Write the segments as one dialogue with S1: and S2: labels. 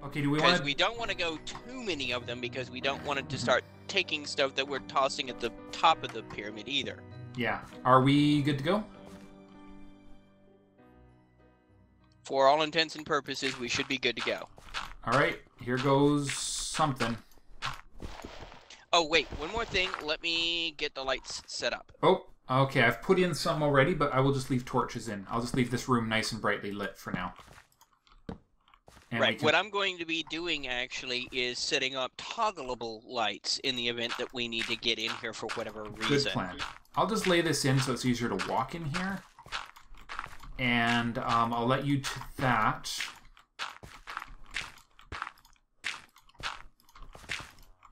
S1: Okay, do we
S2: Because
S1: want
S2: we don't want to go too many of them, because we don't want it to start taking stuff that we're tossing at the top of the pyramid either.
S1: Yeah. Are we good to go?
S2: For all intents and purposes, we should be good to go.
S1: Alright, here goes something.
S2: Oh, wait, one more thing. Let me get the lights set up.
S1: Oh, okay, I've put in some already, but I will just leave torches in. I'll just leave this room nice and brightly lit for now. And
S2: right, what I'm going to be doing, actually, is setting up toggleable lights in the event that we need to get in here for whatever reason.
S1: Good plan. I'll just lay this in so it's easier to walk in here. And I'll let you to that.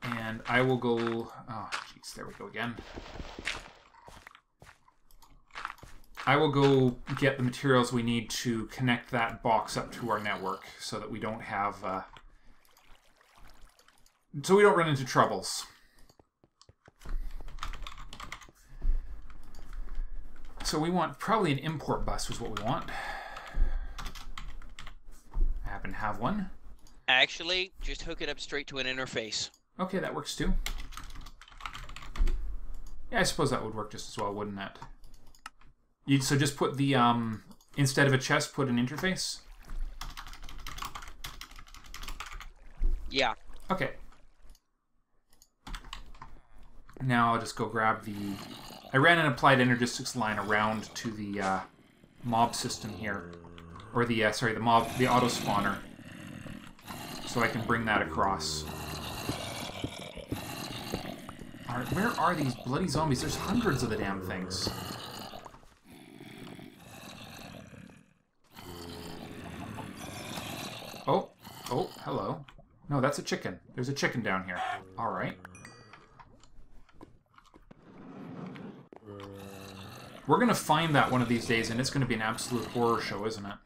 S1: And I will go... Oh, jeez, there we go again. I will go get the materials we need to connect that box up to our network so that we don't have... so we don't run into troubles. So we want probably an import bus is what we want. I happen to have one.
S2: Actually, just hook it up straight to an interface.
S1: Okay, that works too. Yeah, I suppose that would work just as well, wouldn't it? So just put the, instead of a chest, put an interface?
S2: Yeah.
S1: Okay. Now I'll just go grab the... I ran an applied Energistics line around to the mob system here. Or the, sorry, the auto spawner. So I can bring that across. Alright, where are these bloody zombies? There's hundreds of the damn things. Oh, oh, hello. No, that's a chicken. There's a chicken down here. Alright. We're gonna find that one of these days, and it's gonna be an absolute horror show, isn't it?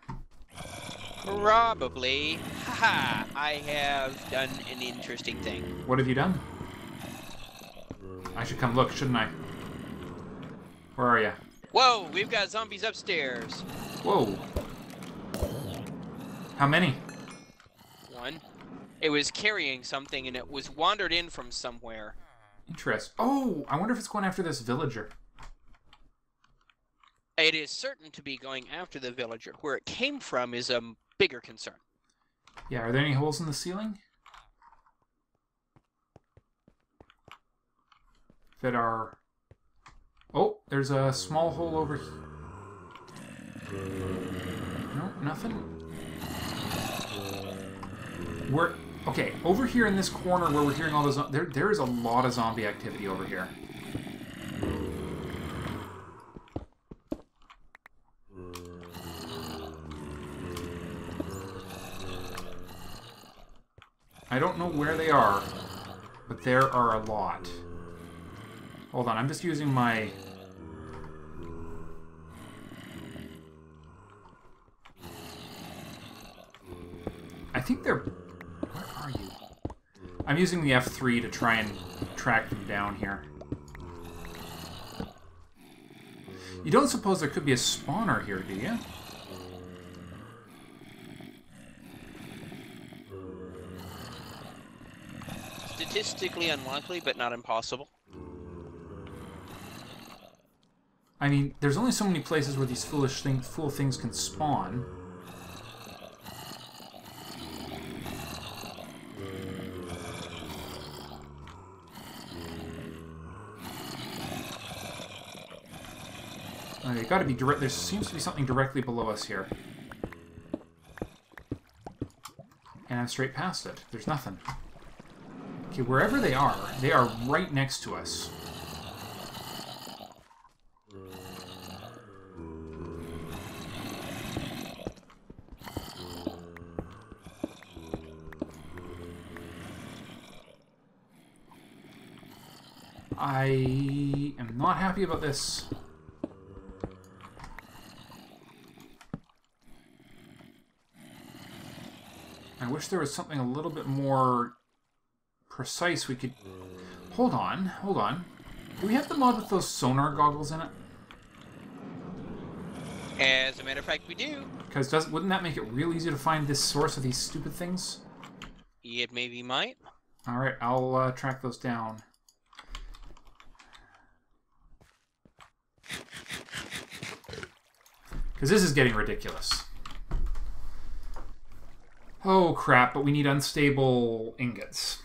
S2: Probably. Haha, I have done an interesting thing.
S1: What have you done? I should come look, shouldn't I? Where are you?
S2: Whoa, we've got zombies upstairs.
S1: Whoa. How many?
S2: One. It was carrying something, and it was wandered in from somewhere.
S1: Interesting. Oh, I wonder if it's going after this villager.
S2: It is certain to be going after the villager. Where it came from is a bigger concern.
S1: Yeah, are there any holes in the ceiling? That are... Oh, there's a small hole over here. No, nothing. We're... Okay, over here in this corner where we're hearing all those... There is a lot of zombie activity over here. I don't know where they are, but there are a lot. Hold on, I'm just using my... I think they're... Where are you? I'm using the F3 to try and track them down here. You don't suppose there could be a spawner here, do you?
S2: Statistically unlikely, but not impossible.
S1: I mean, there's only so many places where these fool things can spawn. They gotta be direct. There seems to be something directly below us here. And I'm straight past it. There's nothing. Okay, wherever they are right next to us. I am not happy about this. I wish there was something a little bit more precise we could... Hold on, hold on. Do we have the mod with those sonar goggles in it?
S2: As a matter of fact, we do.
S1: Because wouldn't that make it real easy to find this source of these stupid things?
S2: It maybe might.
S1: Alright, I'll track those down. Because this is getting ridiculous. Oh, crap, but we need unstable ingots.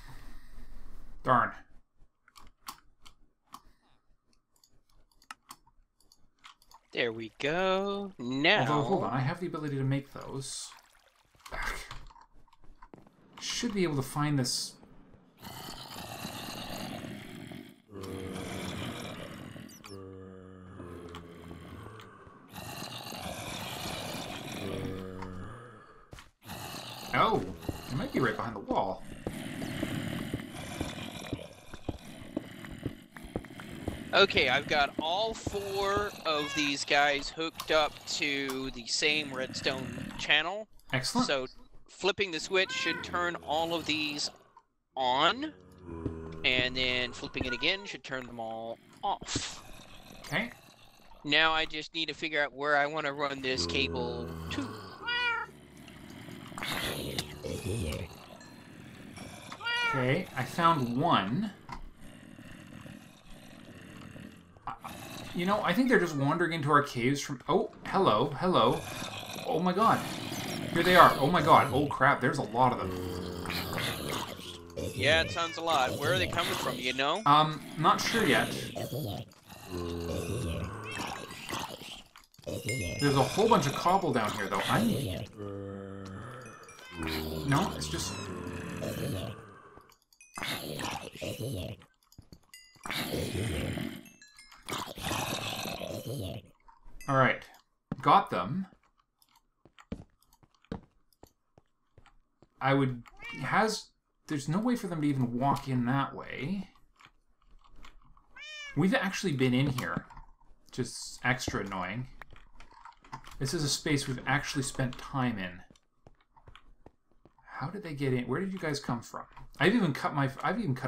S1: Darn.
S2: There we go. Now...
S1: Although, hold on, I have the ability to make those. Should be able to find this... Oh, it might be right behind the wall.
S2: Okay, I've got all 4 of these guys hooked up to the same redstone channel.
S1: Excellent.
S2: So flipping the switch should turn all of these on, and then flipping it again should turn them all off.
S1: Okay.
S2: Now I just need to figure out where I want to run this cable to.
S1: Okay, I found one. You know, I think they're just wandering into our caves from... Oh, hello, hello. Oh my god. Here they are. Oh my god. Oh crap, there's a lot of them.
S2: Yeah, it sounds a lot. Where are they coming from, you know?
S1: Not sure yet. There's a whole bunch of cobble down here, though. No, it's just... Alright. Got them. I would... There's no way for them to even walk in that way. We've actually been in here. Just extra annoying. This is a space we've actually spent time in. How did they get in? Where did you guys come from? I've even cut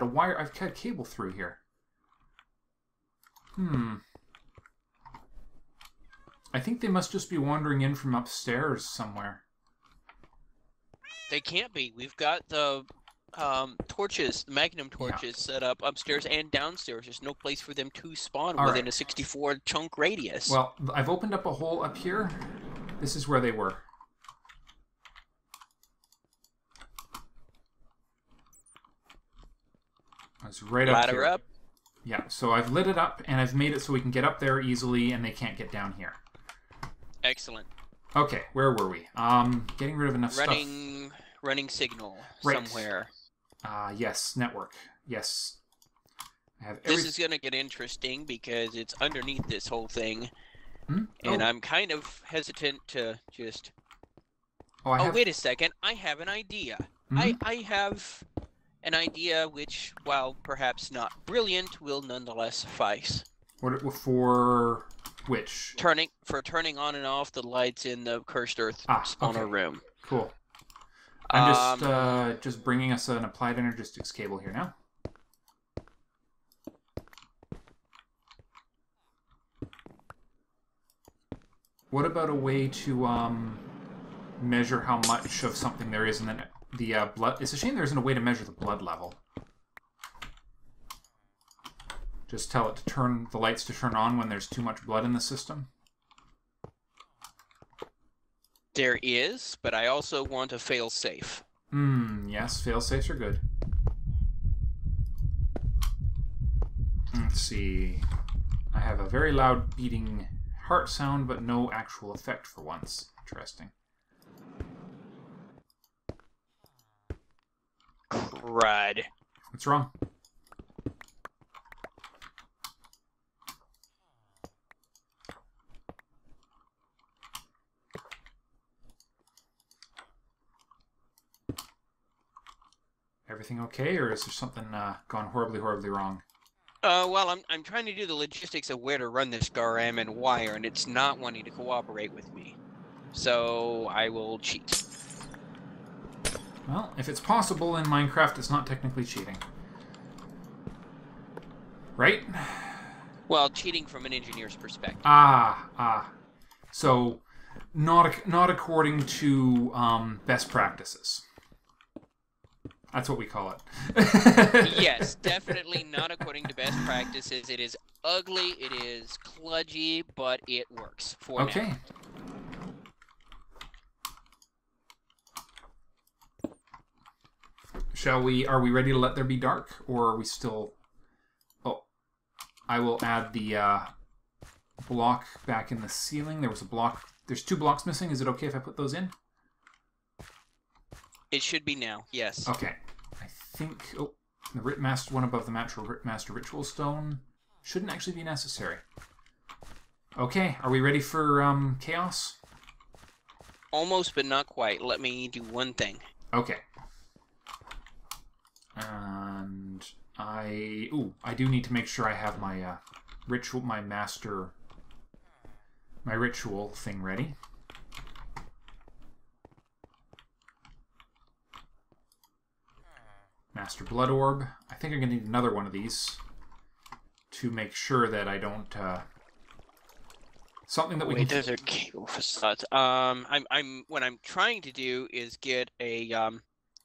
S1: a wire. I've cut cable through here. I think they must just be wandering in from upstairs somewhere.
S2: They can't be. We've got the torches, the magnum torches set up upstairs and downstairs. There's no place for them to spawn within a 64 chunk radius.
S1: Well, I've opened up a hole up here. This is where they were. It's right up here.
S2: Ladder up.
S1: Yeah, so I've lit it up, and I've made it so we can get up there easily, and they can't get down here.
S2: Excellent.
S1: Okay, where were we? Getting rid of enough stuff.
S2: Running signal somewhere.
S1: Yes, network. Yes.
S2: This is going to get interesting because it's underneath this whole thing. And I'm kind of hesitant to just... Oh, wait a second. I have an idea. I have an idea which, while perhaps not brilliant, will nonetheless suffice.
S1: For which?
S2: Turning on and off the lights in the Cursed Earth spawner room.
S1: Cool. I'm just bringing us an applied Energistics cable here now. What about a way to measure how much of something there is in the blood? It's a shame there isn't a way to measure the blood level. Just tell it to turn the lights to turn on when there's too much blood in the system.
S2: There is, but I also want a fail-safe.
S1: Yes, fail-safes are good. Let's see. I have a very loud beating heart sound, but no actual effect for once. Interesting.
S2: Crud.
S1: What's wrong? Everything okay, or is there something gone horribly, horribly wrong?
S2: Well, I'm trying to do the logistics of where to run this Garam and wire, and it's not wanting to cooperate with me. So I will cheat.
S1: Well, if it's possible in Minecraft, it's not technically cheating. Right?
S2: Well, cheating from an engineer's perspective.
S1: So, not according to best practices. That's what we call it.
S2: Yes, definitely not according to best practices. It is ugly, it is kludgy, but it works for now.
S1: Okay. Are we ready to let there be dark, or are we still... Oh, I will add the block back in the ceiling. There was a block. There's 2 blocks missing. Is it okay if I put those in?
S2: It should be now, yes.
S1: Okay. I think... Oh, the Ritmaster one above the Master Ritual Stone shouldn't actually be necessary. Okay, are we ready for chaos?
S2: Almost, but not quite. Let me do one thing.
S1: Okay. And I do need to make sure I have my my ritual thing ready. Master Blood Orb. I think I'm gonna need another one of these to make sure that I don't something that we
S2: Wait, those are cable facades. What I'm trying to do is get a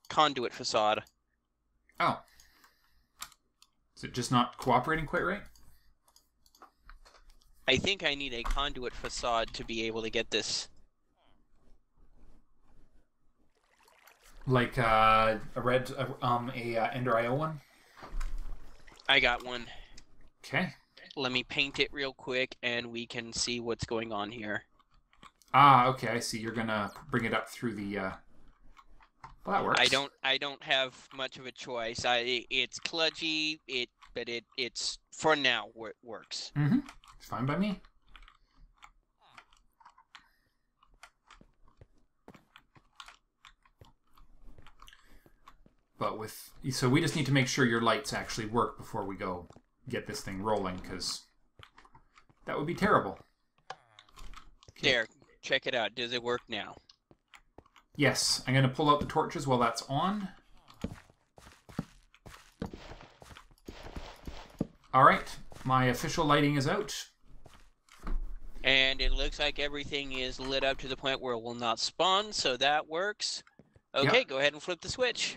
S2: conduit facade.
S1: Oh. Is it just not cooperating quite right?
S2: I think I need a conduit facade to be able to get this.
S1: Like a Ender IO one?
S2: I got one.
S1: Okay.
S2: Let me paint it real quick and we can see what's going on here.
S1: Ah, okay, I see. You're gonna bring it up through the well, that works.
S2: I don't have much of a choice. It's kludgy, but it's for now it works.
S1: Mm-hmm. It's fine by me. But so we just need to make sure your lights actually work before we go get this thing rolling, because that would be terrible. Okay.
S2: There, check it out. Does it work now?
S1: Yes, I'm going to pull out the torches while that's on. Alright, my official lighting is out.
S2: And it looks like everything is lit up to the point where it will not spawn, so that works. Okay, yep. Go ahead and flip the switch.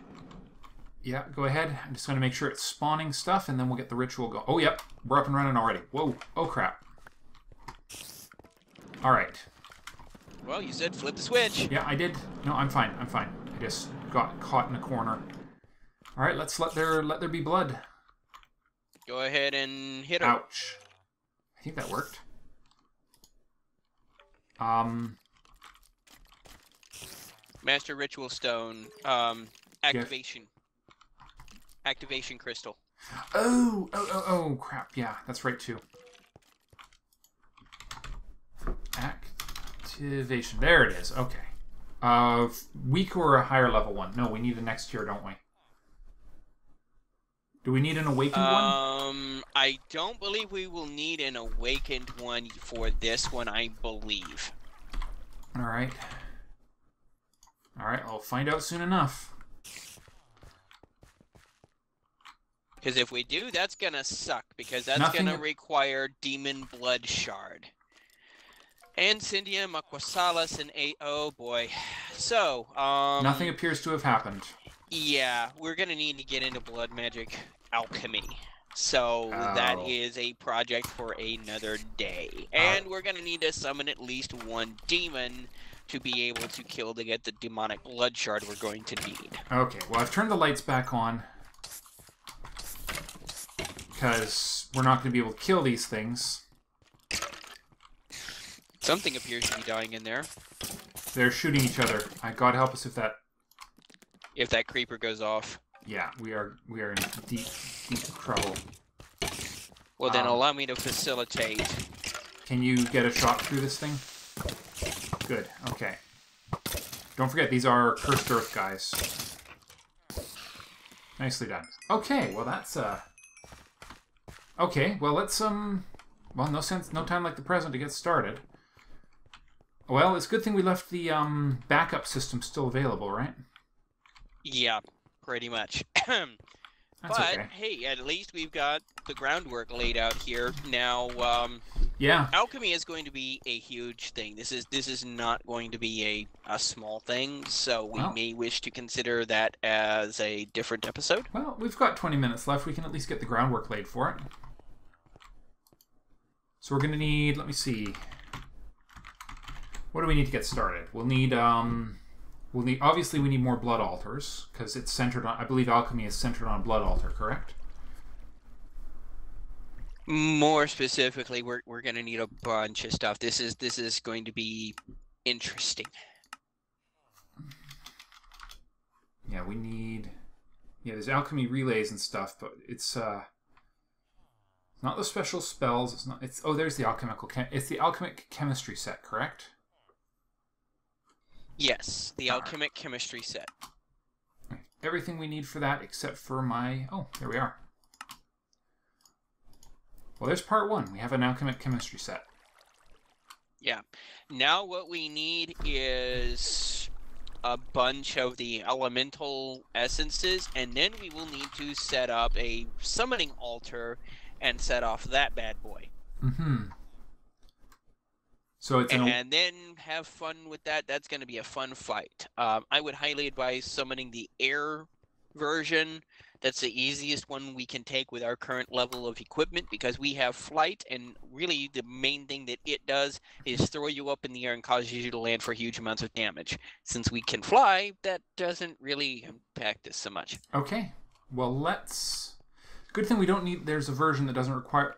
S1: Yeah, go ahead. I'm just going to make sure it's spawning stuff, and then we'll get the ritual going. Oh, yep, we're up and running already. Whoa, oh crap. Alright.
S2: Well, you said flip the switch.
S1: Yeah, I did. No, I'm fine. I'm fine. I just got caught in a corner. All right, let's let there be blood.
S2: Go ahead and hit her.
S1: Ouch. I think that worked.
S2: Master Ritual Stone. Activation. Yeah. Activation crystal.
S1: Oh, crap. Yeah, that's right too. Activation. There it is. Okay. Weak or a higher level one? No, we need the next tier, don't we? Do we need an awakened one?
S2: I don't believe we will need an awakened one for this one, I believe.
S1: Alright. Alright, I'll find out soon enough.
S2: Because if we do, that's gonna suck, because that's gonna require Demon Blood Shard. And Cindia, Makwasalas, and oh boy. So,
S1: nothing appears to have happened.
S2: Yeah, we're gonna need to get into blood magic alchemy. So that is a project for another day. And we're gonna need to summon at least one demon to be able to kill to get the demonic blood shard we're going to need.
S1: Okay, well I've turned the lights back on. Because we're not gonna be able to kill these things.
S2: Something appears to be dying in there.
S1: They're shooting each other. God help us if that
S2: creeper goes off.
S1: Yeah, we are in deep trouble.
S2: Well, then allow me to facilitate.
S1: Can you get a shot through this thing? Good. Okay. Don't forget, these are cursed earth guys. Nicely done. Okay, well that's okay, well let's well, no time like the present to get started. Well, it's a good thing we left the backup system still available, right?
S2: Yeah, pretty much. But,
S1: okay.
S2: Hey, at least we've got the groundwork laid out here. Now,
S1: Yeah.
S2: Alchemy is going to be a huge thing. This is not going to be a small thing, so we may wish to consider that as a different episode.
S1: Well, we've got 20 minutes left. We can at least get the groundwork laid for it. So we're going to need, let me see. What do we need to get started? We'll need obviously we need more blood altars, because it's centered on, I believe alchemy is centered on blood altar, correct?
S2: More specifically, we're going to need a bunch of stuff. This is going to be interesting.
S1: Yeah, we need... Yeah, there's alchemy relays and stuff, but it's not the special spells. It's not. It's there's the alchemical. It's the alchemic chemistry set, correct?
S2: Yes, the alchemic chemistry set.
S1: Everything we need for that, except for my... Oh, there we are. Well, there's part 1. We have an alchemic chemistry set.
S2: Yeah. Now what we need is a bunch of the elemental essences, and then we will need to set up a summoning altar and set off that bad boy.
S1: Mm-hmm. So it's
S2: and then have fun with that. That's going to be a fun fight. I would highly advise summoning the air version. That's the easiest one we can take with our current level of equipment, because we have flight, and really the main thing that it does is throw you up in the air and causes you to land for huge amounts of damage. Since we can fly, that doesn't really impact us so much.
S1: Okay. Well, let's... Good thing we don't need... There's a version that doesn't require...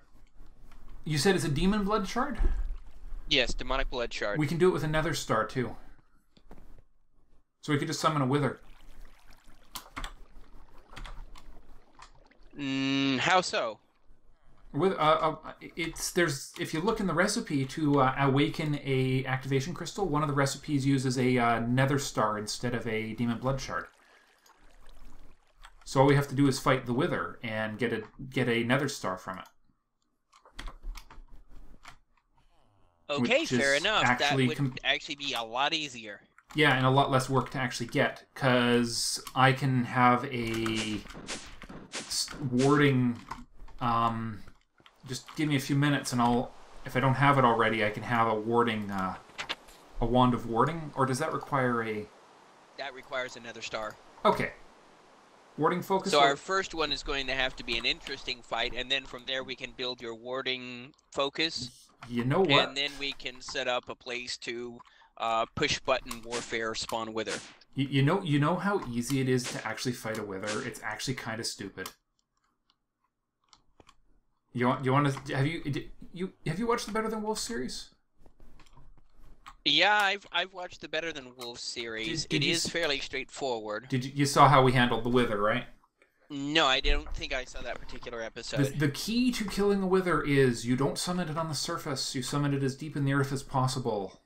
S1: You said it's a demon blood shard?
S2: Yes, demonic blood shard.
S1: We can do it with a nether star, too. So we could just summon a wither.
S2: How so?
S1: With if you look in the recipe to awaken a activation crystal, one of the recipes uses a nether star instead of a demon blood shard. So all we have to do is fight the wither and get a nether star from it.
S2: Okay, fair enough. That would actually be a lot easier.
S1: Yeah, and a lot less work to actually get, because I can have a warding... just give me a few minutes and I'll... If I don't have it already, I can have a warding... a wand of warding? Or does that require a...
S2: That requires another star.
S1: Okay. Warding focus?
S2: So our first one is going to have to be an interesting fight, and then from there we can build your warding focus.
S1: You know what?
S2: And then we can set up a place to push button warfare spawn wither.
S1: You know how easy it is to actually fight a wither? It's actually kind of stupid. You want to have you watched the Better Than Wolves series?
S2: Yeah, I've watched the Better Than Wolves series. It is fairly straightforward.
S1: You saw how we handled the wither, right?
S2: No, I don't think I saw that particular episode.
S1: The key to killing a wither is you don't summon it on the surface. You summon it as deep in the earth as possible.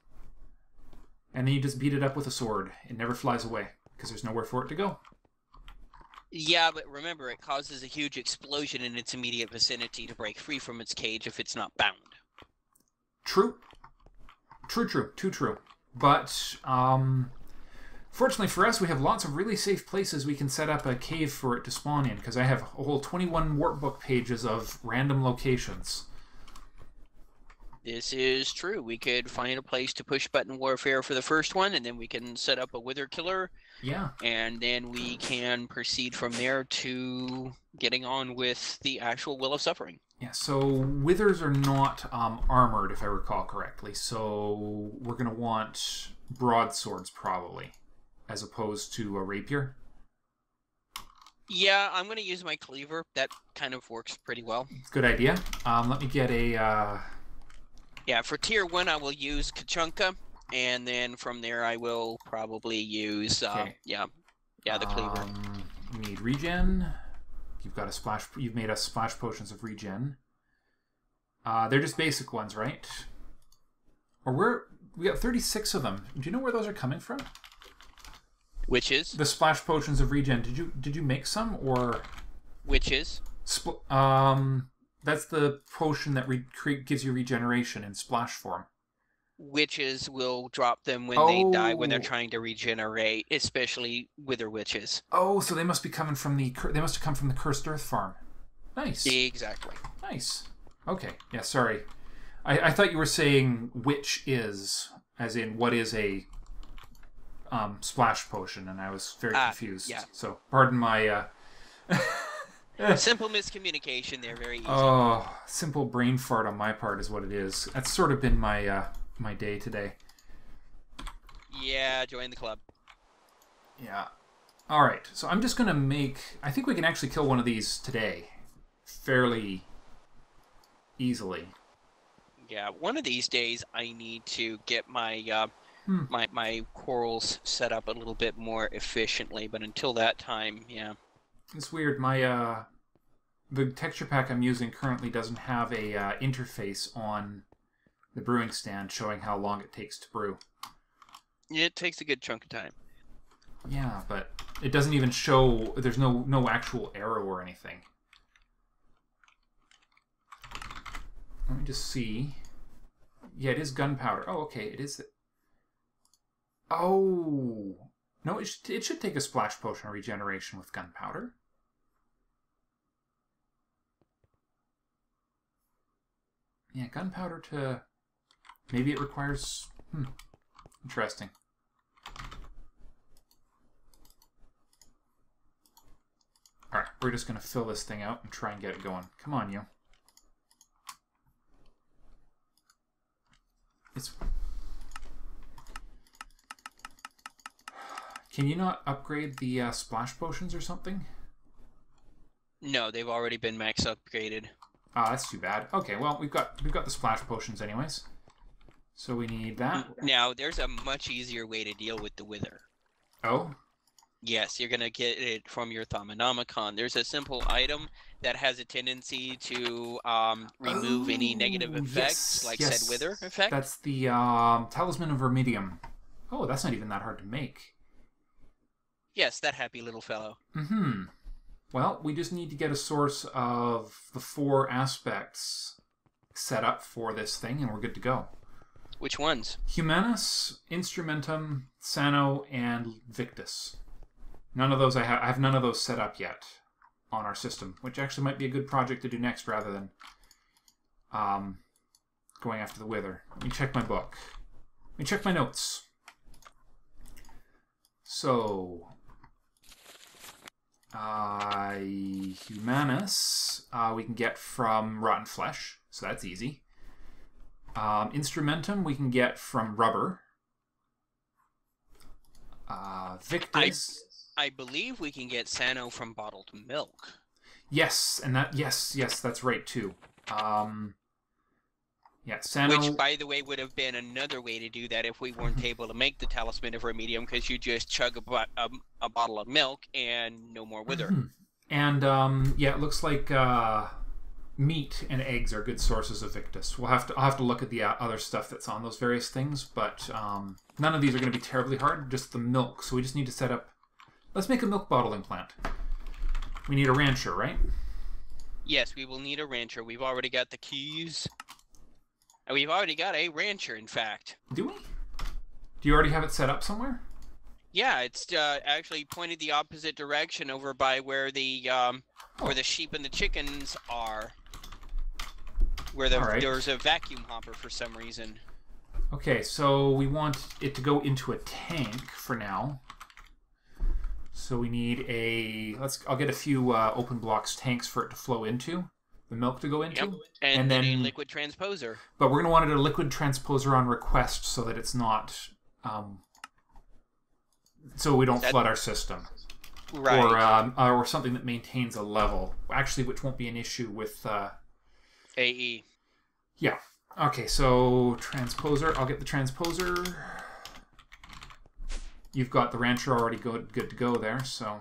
S1: And then you just beat it up with a sword. It never flies away, because there's nowhere for it to go.
S2: Yeah, but remember, it causes a huge explosion in its immediate vicinity to break free from its cage if it's not bound.
S1: True. True. Too true. But, fortunately for us, we have lots of really safe places we can set up a cave for it to spawn in, because I have a whole 21 workbook pages of random locations.
S2: This is true. We could find a place to push button warfare for the first one, and then we can set up a wither killer.
S1: Yeah.
S2: And then we can proceed from there to getting on with the actual Will of Suffering.
S1: Yeah, so withers are not armored, if I recall correctly, so we're going to want broadswords, probably, as opposed to a rapier.
S2: Yeah, I'm going to use my cleaver. That kind of works pretty well.
S1: Good idea. Let me get a...
S2: Yeah, for tier 1, I will use Kachunka, and then from there I will probably use,
S1: okay.
S2: the cleaver.
S1: You need regen. You've got a splash. You've made us splash potions of regen. They're just basic ones, right? Or we got 36 of them. Do you know where those are coming from?
S2: Which is?
S1: The splash potions of regen. Did you make some, or?
S2: Which is?
S1: That's the potion that gives you regeneration in splash form.
S2: Witches will drop them when they die when they're trying to regenerate, especially wither witches.
S1: Oh, so they must be coming from they must have come from the Cursed Earth farm. Nice.
S2: Exactly.
S1: Nice. Okay. Yeah. Sorry. I thought you were saying which is, as in what is a splash potion, and I was very confused.
S2: Yeah.
S1: So pardon my...
S2: Simple miscommunication there, very easy.
S1: Oh, simple brain fart on my part is what it is. That's sort of been my my day today.
S2: Yeah, join the club.
S1: Yeah. Alright, so I'm just going to make... I think we can actually kill one of these today. Fairly easily.
S2: Yeah, one of these days I need to get my my corals set up a little bit more efficiently, but until that time, yeah.
S1: It's weird. My the texture pack I'm using currently doesn't have a interface on the brewing stand showing how long it takes to brew.
S2: It takes a good chunk of time.
S1: Yeah, but it doesn't even show. There's no actual arrow or anything. Let me just see. Yeah, it is gunpowder. Oh, okay, it is. Oh no, it should take a splash potion of regeneration with gunpowder. Yeah, gunpowder to... Maybe it requires... Interesting. Alright, we're just going to fill this thing out and try and get it going. Come on, you. It's... Can you not upgrade the splash potions or something?
S2: No, they've already been max upgraded.
S1: Ah, that's too bad. Okay, well, we've got the splash potions anyways. So we need that.
S2: Now, there's a much easier way to deal with the wither.
S1: Oh?
S2: Yes, you're going to get it from your Thaumonomicon. There's a simple item that has a tendency to remove any negative effects, like said wither effect.
S1: That's the Talisman of Vermidium. Oh, that's not even that hard to make.
S2: Yes, that happy little fellow.
S1: Mm-hmm. Well, we just need to get a source of the 4 aspects set up for this thing, and we're good to go.
S2: Which ones?
S1: Humanus, Instrumentum, Sano, and Victus. None of those I have none of those set up yet on our system, which actually might be a good project to do next rather than going after the wither. Let me check my book. Let me check my notes. So... Humanus, we can get from rotten flesh, so that's easy. Instrumentum, we can get from rubber. Victus,
S2: I believe we can get Sano from bottled milk.
S1: Yes, and that yes, that's right too. Yeah, Sano...
S2: Which, by the way, would have been another way to do that if we weren't able to make the Talisman of Remedium, because you just chug a bottle of milk and no more wither.
S1: And, yeah, it looks like meat and eggs are good sources of Victus. I'll have to look at the other stuff that's on those various things, but none of these are going to be terribly hard, just the milk. So we just need to set up... Let's make a milk bottling plant. We need a rancher, right?
S2: Yes, we will need a rancher. We've already got the keys... We've already got a rancher, in fact.
S1: Do we? Do you already have it set up somewhere?
S2: Yeah, it's actually pointed the opposite direction over by where the sheep and the chickens are. Where there's a vacuum hopper for some reason.
S1: Okay, so we want it to go into a tank for now. So we need a... I'll get a few open blocks tanks for it to flow into. The milk to go into.
S2: Yep. And then a liquid transposer.
S1: But we're going to want it a liquid transposer on request so that it's not... so we don't flood our system.
S2: Right.
S1: Or something that maintains a level. Actually, which won't be an issue with...
S2: AE.
S1: Yeah. Okay, so transposer. I'll get the transposer. You've got the rancher already good to go there, so...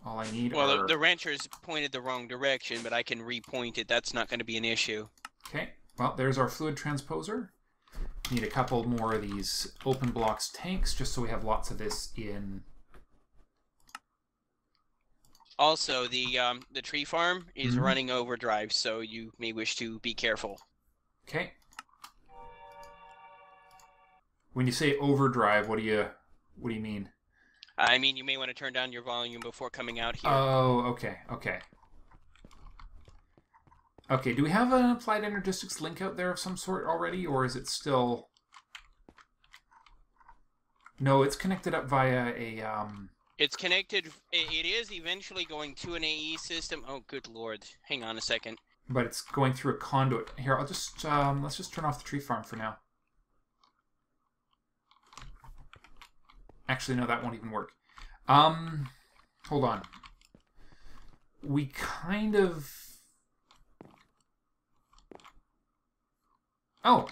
S1: All I need
S2: Well, the rancher's pointed the wrong direction, but I can repoint it. That's not going to be an issue.
S1: Okay. Well, there's our fluid transposer. Need a couple more of these open blocks tanks, just so we have lots of this in...
S2: Also, the tree farm is running overdrive, so you may wish to be careful.
S1: Okay. When you say overdrive, what do you mean?
S2: I mean, you may want to turn down your volume before coming out here.
S1: Oh, okay, okay. Okay, do we have an applied Energistics link out there of some sort already, or is it still... No, it's connected up via a...
S2: It's connected... It is eventually going to an AE system. Oh, good lord. Hang on a second.
S1: But it's going through a conduit. Here, I'll just... let's just turn off the tree farm for now. Actually, no, that won't even work. Hold on. We kind of... Oh!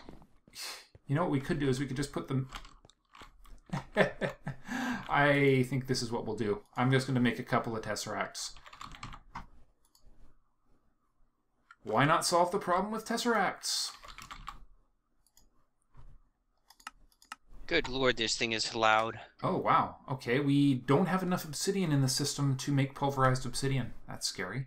S1: You know what we could do is we could just put them... I think this is what we'll do. I'm just going to make a couple of Tesseracts. Why not solve the problem with Tesseracts?
S2: Good lord, this thing is loud.
S1: Oh, wow. Okay, we don't have enough obsidian in the system to make pulverized obsidian. That's scary.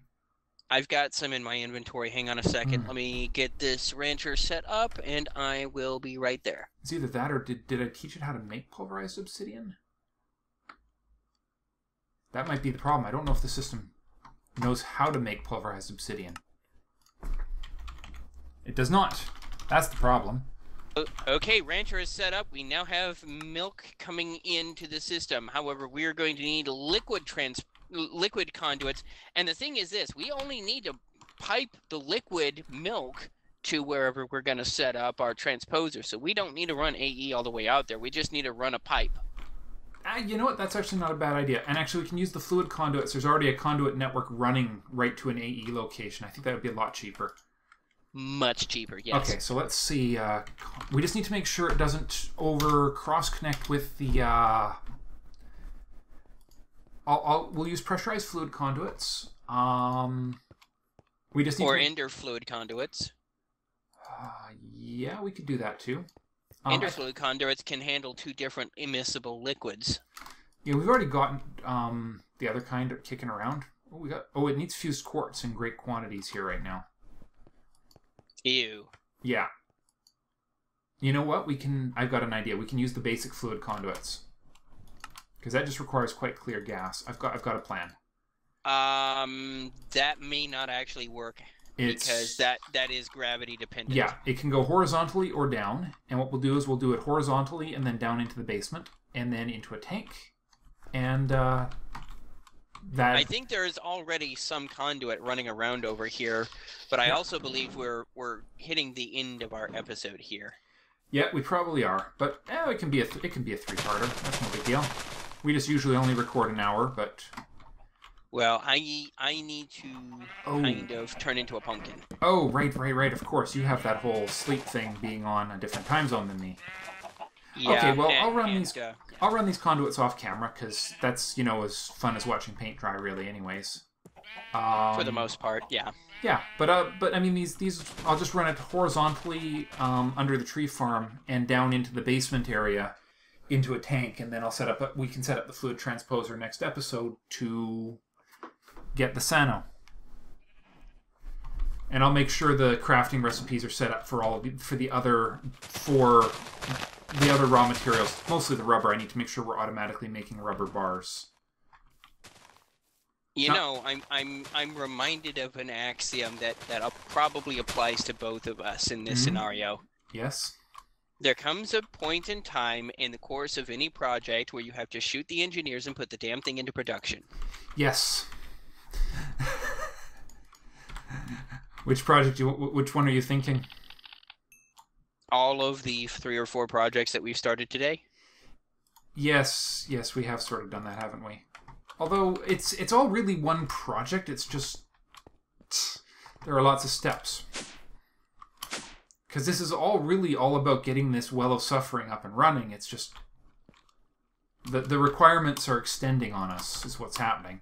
S2: I've got some in my inventory. Hang on a second. Let me get this rancher set up, and I will be right there.
S1: It's either that or did I teach it how to make pulverized obsidian? That might be the problem. I don't know if the system knows how to make pulverized obsidian. It does not. That's the problem.
S2: Okay, rancher is set up. We now have milk coming into the system. However, we are going to need liquid conduits. And the thing is this, we only need to pipe the liquid milk to wherever we're going to set up our transposer. So we don't need to run AE all the way out there. We just need to run a pipe.
S1: You know what? That's actually not a bad idea. And actually, we can use the fluid conduits. There's already a conduit network running right to an AE location. I think that would be a lot cheaper.
S2: Much cheaper, yes.
S1: Okay, so let's see. We just need to make sure it doesn't over cross-connect with the... we'll use pressurized fluid conduits. We just need
S2: or ender fluid conduits.
S1: Yeah, we could do that too.
S2: Ender fluid conduits can handle 2 different immiscible liquids.
S1: Yeah, we've already gotten the other kind kicking around. Oh, it needs fused quartz in great quantities here right now.
S2: Ew.
S1: Yeah. You know what? I've got an idea. We can use the basic fluid conduits. Because that just requires quite clear gas. I've got a plan.
S2: That may not actually work. Because that is gravity dependent.
S1: Yeah, it can go horizontally or down. And what we'll do is we'll do it horizontally and then down into the basement. And then into a tank. And
S2: I think there is already some conduit running around over here, but I also believe we're hitting the end of our episode here.
S1: Yeah, we probably are, but it can be a 3-parter. That's no big deal. We just usually only record an hour, but
S2: well, I need to kind of turn into a pumpkin.
S1: Oh, right. Of course, you have that whole sleep thing being on a different time zone than me. Yeah, okay, well, I'll run these conduits off camera because that's, as fun as watching paint dry, really, anyways.
S2: For the most part, yeah.
S1: Yeah, but I mean, these I'll just run it horizontally under the tree farm and down into the basement area into a tank, and then we can set up the fluid transposer next episode to get the Sano. And I'll make sure the crafting recipes are set up for the other raw materials, mostly the rubber. I need to make sure we're automatically making rubber bars.
S2: I'm reminded of an axiom that probably applies to both of us in this scenario.
S1: Yes.
S2: There comes a point in time in the course of any project where you have to shoot the engineers and put the damn thing into production.
S1: Yes. Which one are you thinking?
S2: All of the 3 or 4 projects that we've started today?
S1: Yes, we have sort of done that, haven't we? Although it's all really one project, it's just there are lots of steps. Because this is all about getting this Well of Suffering up and running. It's just the requirements are extending on us, is what's happening.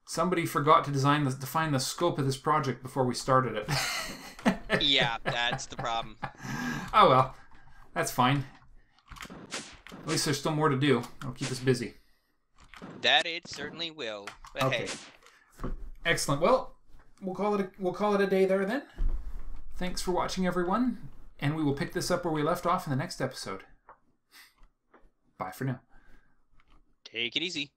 S1: Somebody forgot to define the scope of this project before we started it.
S2: Yeah, that's the problem.
S1: Oh well, that's fine. At least there's still more to do. It'll keep us busy.
S2: That it certainly will. But
S1: okay.
S2: Hey.
S1: Excellent. Well, we'll call it a day there then. Thanks for watching, everyone, and we will pick this up where we left off in the next episode. Bye for now.
S2: Take it easy.